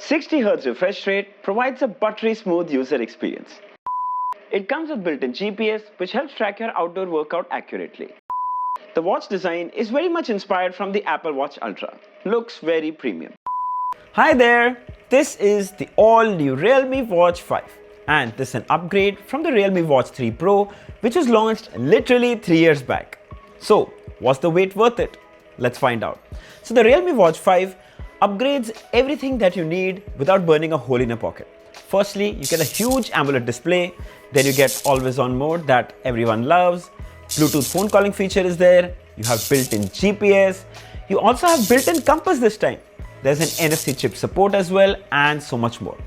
60Hz refresh rate provides a buttery smooth user experience. It comes with built-in GPS, which helps track your outdoor workout accurately. The watch design is very much inspired from the Apple Watch Ultra. Looks very premium. Hi there! This is the all-new Realme Watch 5. And this is an upgrade from the Realme Watch 3 Pro, which was launched literally 3 years back. So, was the wait worth it? Let's find out. So the Realme Watch 5 upgrades everything that you need without burning a hole in your pocket. Firstly, you get a huge AMOLED display, then you get always on mode that everyone loves, Bluetooth phone calling feature is there, you have built-in GPS, you also have built-in compass this time. There's an NFC chip support as well and so much more.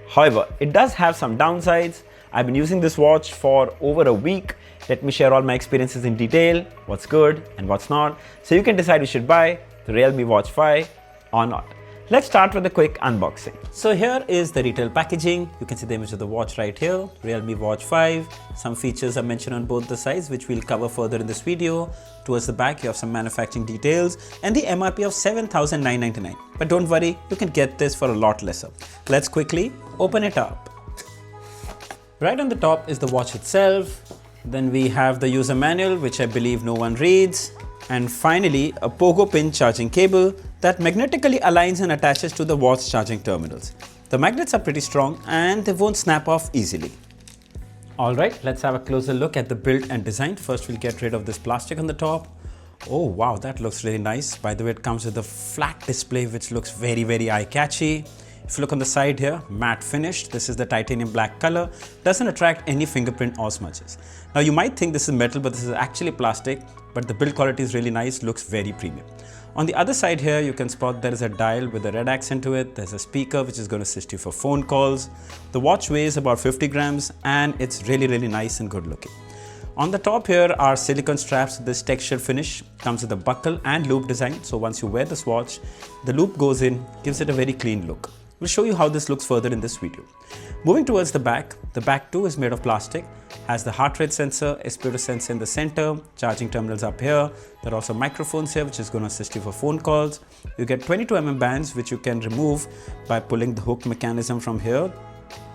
However, it does have some downsides. I've been using this watch for over a week. Let me share all my experiences in detail, what's good and what's not, so you can decide you should buy the Realme Watch 5 or not. Let's start with a quick unboxing. So here is the retail packaging. You can see the image of the watch right here, Realme Watch 5. Some features are mentioned on both the sides, which we'll cover further in this video. Towards the back, you have some manufacturing details and the MRP of $7,999. But don't worry, you can get this for a lot lesser. Let's quickly open it up. Right on the top is the watch itself. Then we have the user manual, which I believe no one reads. And finally, a pogo pin charging cable that magnetically aligns and attaches to the watch charging terminals. The magnets are pretty strong and they won't snap off easily. Alright, let's have a closer look at the build and design. First, we'll get rid of this plastic on the top. Oh wow, that looks really nice. By the way, it comes with a flat display which looks very eye-catchy. If you look on the side here, matte finished. This is the titanium black color. Doesn't attract any fingerprint or smudges. Now you might think this is metal, but this is actually plastic. But the build quality is really nice, looks very premium. On the other side here, you can spot there is a dial with a red accent to it. There's a speaker which is going to assist you for phone calls. The watch weighs about 50 grams and it's really nice and good looking. On the top here are silicone straps with this textured finish. Comes with a buckle and loop design. So once you wear this watch, the loop goes in, gives it a very clean look. We'll show you how this looks further in this video. Moving towards the back too is made of plastic, has the heart rate sensor, SpO2 sensor in the center, charging terminals up here. There are also microphones here which is going to assist you for phone calls. You get 22mm bands which you can remove by pulling the hook mechanism from here.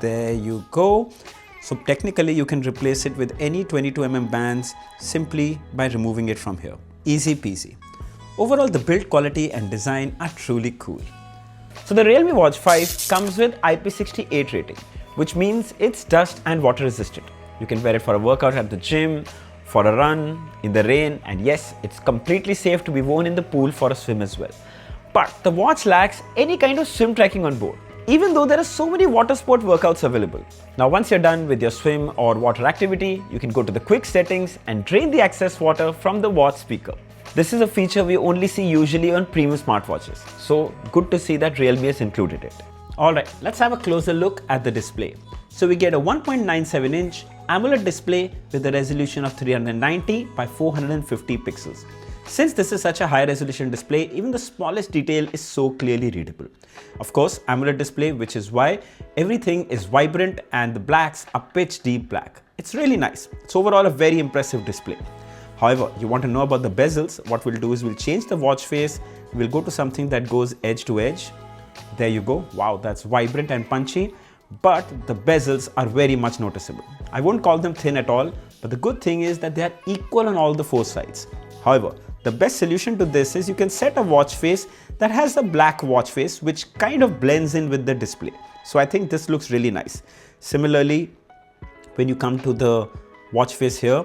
There you go. So technically you can replace it with any 22mm bands simply by removing it from here. Easy peasy. Overall, the build quality and design are truly cool. So the Realme Watch 5 comes with IP68 rating, which means it's dust and water resistant. You can wear it for a workout at the gym, for a run, in the rain, and yes, it's completely safe to be worn in the pool for a swim as well. But the watch lacks any kind of swim tracking on board, even though there are so many water sport workouts available. Now once you're done with your swim or water activity, you can go to the quick settings and drain the excess water from the watch speaker. This is a feature we only see usually on premium smartwatches, so good to see that Realme has included it. Alright, let's have a closer look at the display. So we get a 1.97-inch AMOLED display with a resolution of 390 by 450 pixels. Since this is such a high resolution display, even the smallest detail is so clearly readable. Of course, AMOLED display, which is why everything is vibrant and the blacks are pitch deep black. It's really nice. It's overall a very impressive display. However, you want to know about the bezels, what we'll do is we'll change the watch face. We'll go to something that goes edge to edge. There you go. Wow, that's vibrant and punchy, but the bezels are very much noticeable. I won't call them thin at all, but the good thing is that they are equal on all the four sides. However, the best solution to this is you can set a watch face that has a black watch face, which kind of blends in with the display. So I think this looks really nice. Similarly, when you come to the watch face here,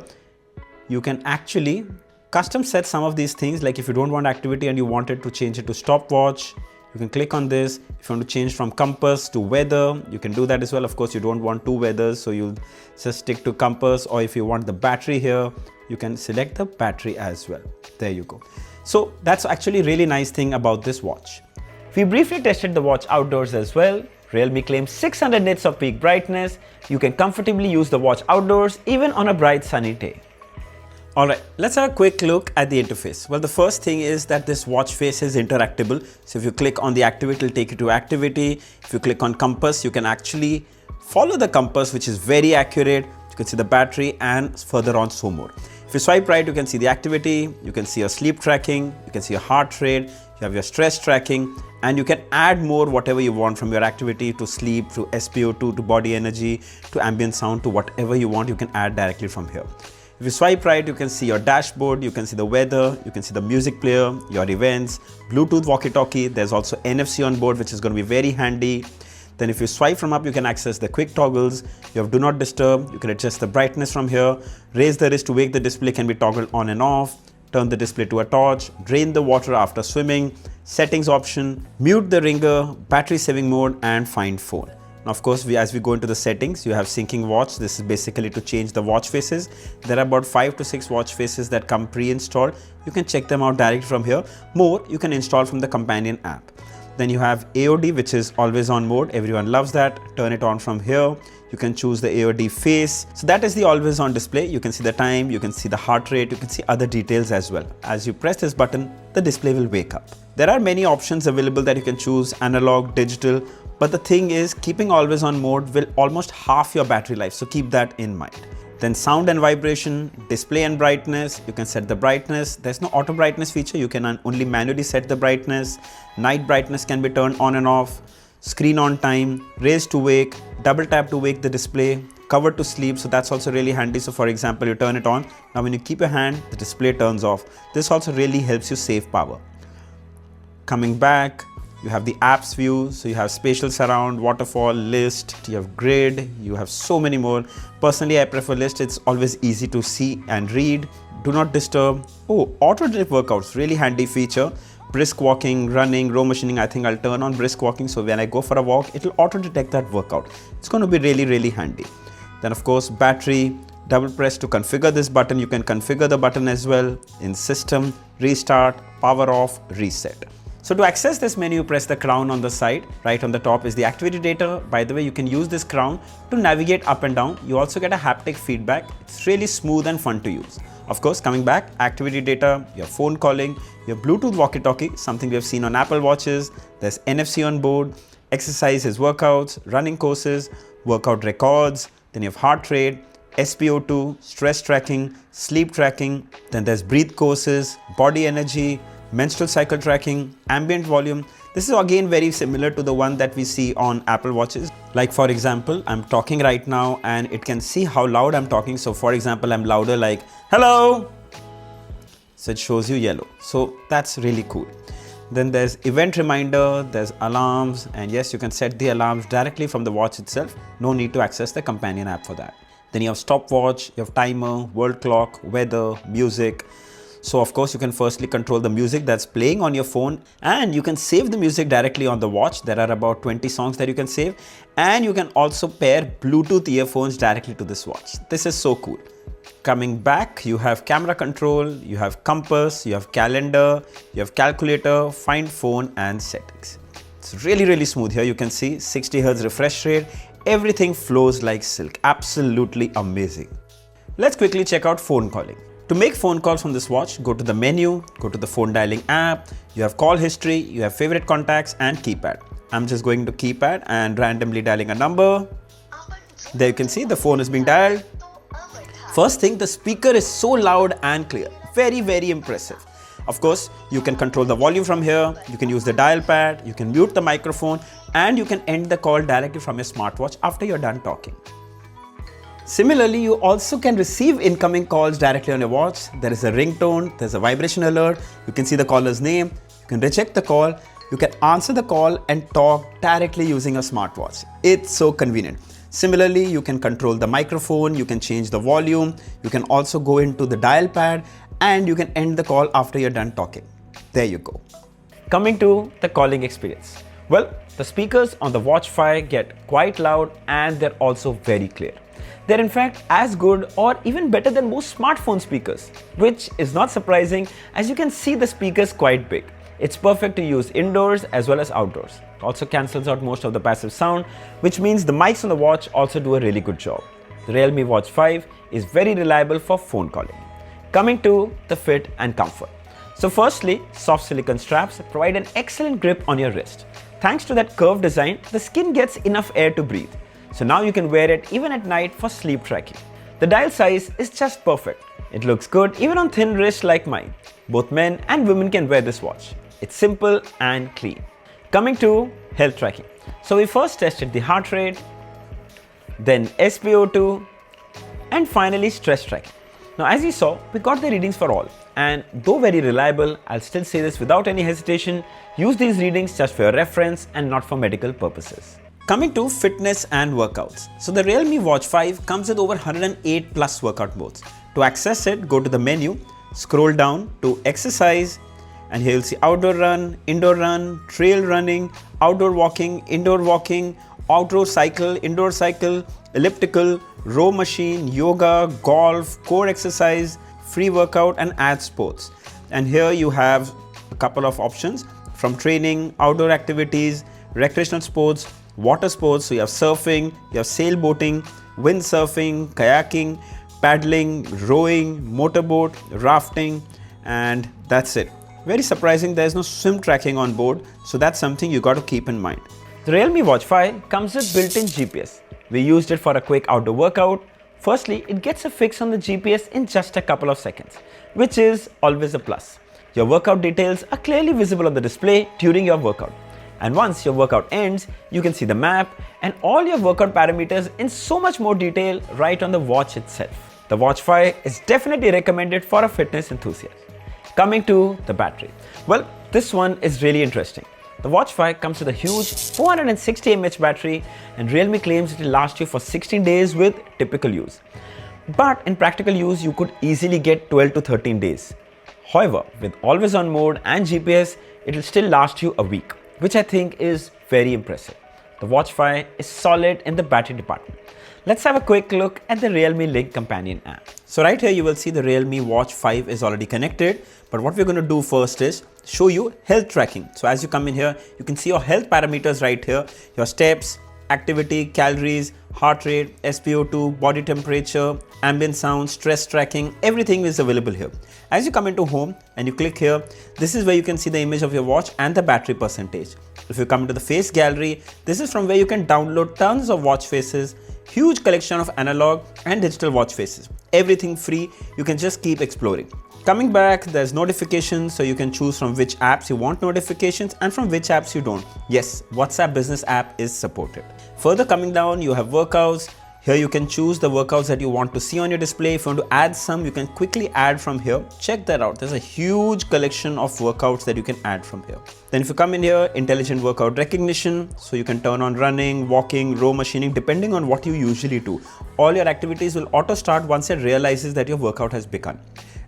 you can actually custom set some of these things. Like if you don't want activity and you wanted to change it to stopwatch, you can click on this. If you want to change from compass to weather, you can do that as well. Of course, you don't want two weathers, so you'll just stick to compass. Or if you want the battery here, you can select the battery as well. There you go. So that's actually a really nice thing about this watch. We briefly tested the watch outdoors as well. Realme claims 600 nits of peak brightness. You can comfortably use the watch outdoors even on a bright sunny day. Alright, let's have a quick look at the interface. Well, the first thing is that this watch face is interactable. So if you click on the activity, it will take you to activity. If you click on compass, you can actually follow the compass, which is very accurate. You can see the battery and further on so more. If you swipe right, you can see the activity, you can see your sleep tracking, you can see your heart rate, you have your stress tracking, and you can add more whatever you want, from your activity to sleep to SpO2 to body energy to ambient sound to whatever you want. You can add directly from here. If you swipe right, you can see your dashboard, you can see the weather, you can see the music player, your events, Bluetooth walkie-talkie. There's also NFC on board, which is going to be very handy. Then if you swipe from up, you can access the quick toggles. You have do not disturb. You can adjust the brightness from here. Raise the wrist to wake the display can be toggled on and off. Turn the display to a torch. Drain the water after swimming. Settings option. Mute the ringer. Battery saving mode and find phone. Now, of course, as we go into the settings, you have syncing watch. This is basically to change the watch faces. There are about 5 to 6 watch faces that come pre-installed. You can check them out directly from here. More, you can install from the companion app. Then you have AOD, which is always on mode. Everyone loves that. Turn it on from here. You can choose the AOD face. So that is the always on display. You can see the time, you can see the heart rate, you can see other details as well. As you press this button, the display will wake up. There are many options available that you can choose, analog, digital, but the thing is, keeping always on mode will almost half your battery life. So keep that in mind. Then sound and vibration, display and brightness, you can set the brightness. There's no auto brightness feature, you can only manually set the brightness. Night brightness can be turned on and off. Screen on time, raise to wake, double tap to wake the display, cover to sleep, so that's also really handy. So for example, you turn it on, now when you keep your hand, the display turns off. This also really helps you save power. Coming back, you have the apps view, so you have spatial surround, waterfall, list, you have grid, you have so many more. Personally, I prefer list. It's always easy to see and read. Do not disturb. Oh, auto detect workouts, really handy feature. Brisk walking, running, row machining. I think I'll turn on brisk walking, so when I go for a walk, it'll auto detect that workout. It's going to be really, really handy. Then of course, battery, double press to configure this button. You can configure the button as well in system, restart, power off, reset. So to access this menu, press the crown on the side. Right on the top is the activity data. By the way, you can use this crown to navigate up and down. You also get a haptic feedback. It's really smooth and fun to use. Of course, coming back, activity data, your phone calling, your Bluetooth walkie-talkie, something we have seen on Apple Watches. There's NFC on board, exercises, workouts, running courses, workout records. Then you have heart rate, SpO2, stress tracking, sleep tracking. Then there's breathe courses, body energy, menstrual cycle tracking, ambient volume. This is again very similar to the one that we see on Apple Watches. Like for example, I'm talking right now and it can see how loud I'm talking. So for example, I'm louder like, hello. So it shows you yellow. So that's really cool. Then there's event reminder, there's alarms, and yes, you can set the alarms directly from the watch itself. No need to access the companion app for that. Then you have stopwatch, you have timer, world clock, weather, music. So of course, you can firstly control the music that's playing on your phone, and you can save the music directly on the watch. There are about 20 songs that you can save, and you can also pair Bluetooth earphones directly to this watch. This is so cool. Coming back, you have camera control, you have compass, you have calendar, you have calculator, find phone, and settings. It's really, really smooth here. You can see 60 Hz refresh rate. Everything flows like silk. Absolutely amazing. Let's quickly check out phone calling. To make phone calls from this watch, go to the menu, go to the phone dialing app, you have call history, you have favorite contacts and keypad. I'm just going to keypad and randomly dialing a number. There you can see the phone is being dialed. First thing, the speaker is so loud and clear. Very, very impressive. Of course, you can control the volume from here, you can use the dial pad, you can mute the microphone, and you can end the call directly from your smartwatch after you're done talking. Similarly, you also can receive incoming calls directly on your watch. There is a ringtone, there's a vibration alert, you can see the caller's name, you can reject the call, you can answer the call and talk directly using a smartwatch. It's so convenient. Similarly, you can control the microphone, you can change the volume, you can also go into the dial pad, and you can end the call after you're done talking. There you go. Coming to the calling experience. Well, the speakers on the Watch 5 get quite loud and they're also very clear. They're in fact as good or even better than most smartphone speakers, which is not surprising as you can see the speakers quite big. It's perfect to use indoors as well as outdoors. It also cancels out most of the passive sound, which means the mics on the watch also do a really good job. The Realme Watch 5 is very reliable for phone calling. Coming to the fit and comfort. So firstly, soft silicone straps provide an excellent grip on your wrist. Thanks to that curved design, the skin gets enough air to breathe. So now you can wear it even at night for sleep tracking. The dial size is just perfect. It looks good even on thin wrists like mine. Both men and women can wear this watch. It's simple and clean. Coming to health tracking. So we first tested the heart rate, then SpO2, and finally stress tracking. Now as you saw, we got the readings for all, and though very reliable, I'll still say this without any hesitation, use these readings just for your reference and not for medical purposes. Coming to fitness and workouts. So the Realme Watch 5 comes with over 108 plus workout modes. To access it, go to the menu, scroll down to exercise, and here you'll see outdoor run, trail running, outdoor walking, outdoor cycle, indoor cycle, elliptical, row machine, yoga, golf, core exercise, free workout, and add sports. And here you have a couple of options from training, outdoor activities, recreational sports, water sports. So you have surfing, you have sailboating, windsurfing, kayaking, paddling, rowing, motorboat, rafting, and that's it. Very surprising, there's no swim tracking on board, so that's something you got to keep in mind. The Realme Watch 5 comes with built-in GPS. We used it for a quick outdoor workout. Firstly, it gets a fix on the GPS in just a couple of seconds, which is always a plus. Your workout details are clearly visible on the display during your workout. And once your workout ends, you can see the map and all your workout parameters in so much more detail right on the watch itself. The Watch 5 is definitely recommended for a fitness enthusiast. Coming to the battery. Well, this one is really interesting. The Watch 5 comes with a huge 460 mAh battery, and Realme claims it will last you for 16 days with typical use. But in practical use, you could easily get 12 to 13 days. However, with always on mode and GPS, it will still last you a week, which I think is very impressive. The Watch 5 is solid in the battery department. Let's have a quick look at the Realme Link companion app. So right here you will see the Realme Watch 5 is already connected, but what we're going to do first is show you health tracking. So as you come in here, you can see your health parameters right here, your steps, activity, calories, heart rate, SpO2, body temperature, ambient sound, stress tracking, everything is available here. As you come into home and you click here, this is where you can see the image of your watch and the battery percentage. If you come into the face gallery, this is from where you can download tons of watch faces, huge collection of analog and digital watch faces. Everything free, you can just keep exploring. Coming back, there's notifications, so you can choose from which apps you want notifications and from which apps you don't. Yes, WhatsApp Business app is supported. Further coming down, you have workouts. Here you can choose the workouts that you want to see on your display. If you want to add some, you can quickly add from here. Check that out. There's a huge collection of workouts that you can add from here. Then if you come in here, intelligent workout recognition. So you can turn on running, walking, row machining, depending on what you usually do. All your activities will auto start once it realizes that your workout has begun.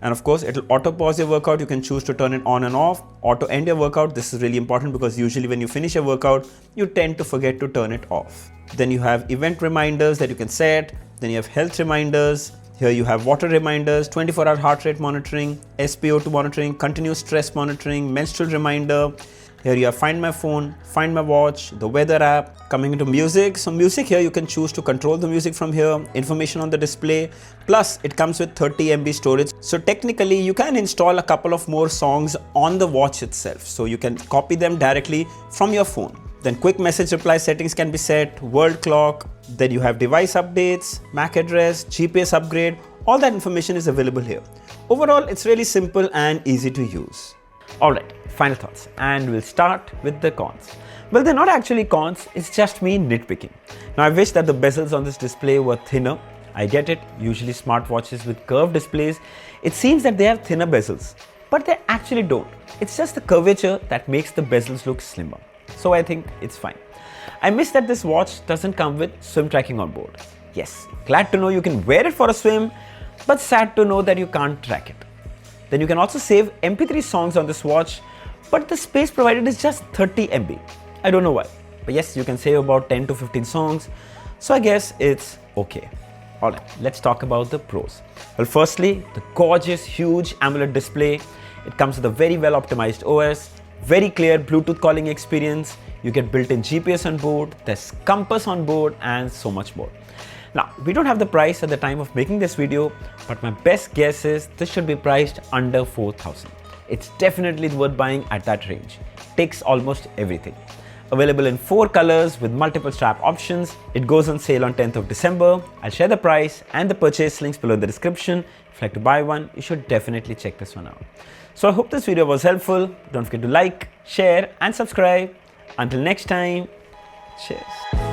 And of course, it will auto pause your workout. You can choose to turn it on and off, auto end your workout. This is really important because usually when you finish your workout, you tend to forget to turn it off. Then you have event reminders that you can set. Then you have health reminders. Here you have water reminders, 24-hour heart rate monitoring, SpO2 monitoring, continuous stress monitoring, menstrual reminder. Here you have Find My Phone, Find My Watch, the weather app. Coming into music. So music here, you can choose to control the music from here, information on the display. Plus it comes with 30 MB storage. So technically you can install a couple of more songs on the watch itself. So you can copy them directly from your phone. Then quick message reply settings can be set, world clock. Then you have device updates, MAC address, GPS upgrade. All that information is available here. Overall, it's really simple and easy to use. Alright, final thoughts, and we'll start with the cons. Well, they're not actually cons, it's just me nitpicking. Now I wish that the bezels on this display were thinner. I get it, usually smartwatches with curved displays, it seems that they have thinner bezels, but they actually don't. It's just the curvature that makes the bezels look slimmer. So I think it's fine. I miss that this watch doesn't come with swim tracking on board. Yes, glad to know you can wear it for a swim, but sad to know that you can't track it. Then you can also save MP3 songs on this watch, but the space provided is just 30 MB. I don't know why, but yes, you can save about 10 to 15 songs, so I guess it's okay. Alright, let's talk about the pros. Well, firstly, the gorgeous, huge AMOLED display. It comes with a very well optimized OS, very clear Bluetooth calling experience. You get built-in GPS on board, there's compass on board, and so much more. Now, we don't have the price at the time of making this video, but my best guess is this should be priced under 4,000. It's definitely worth buying at that range. Takes almost everything. Available in 4 colors with multiple strap options. It goes on sale on 10th of December. I'll share the price and the purchase links below in the description. If you'd like to buy one, you should definitely check this one out. So I hope this video was helpful. Don't forget to like, share and subscribe. Until next time, cheers.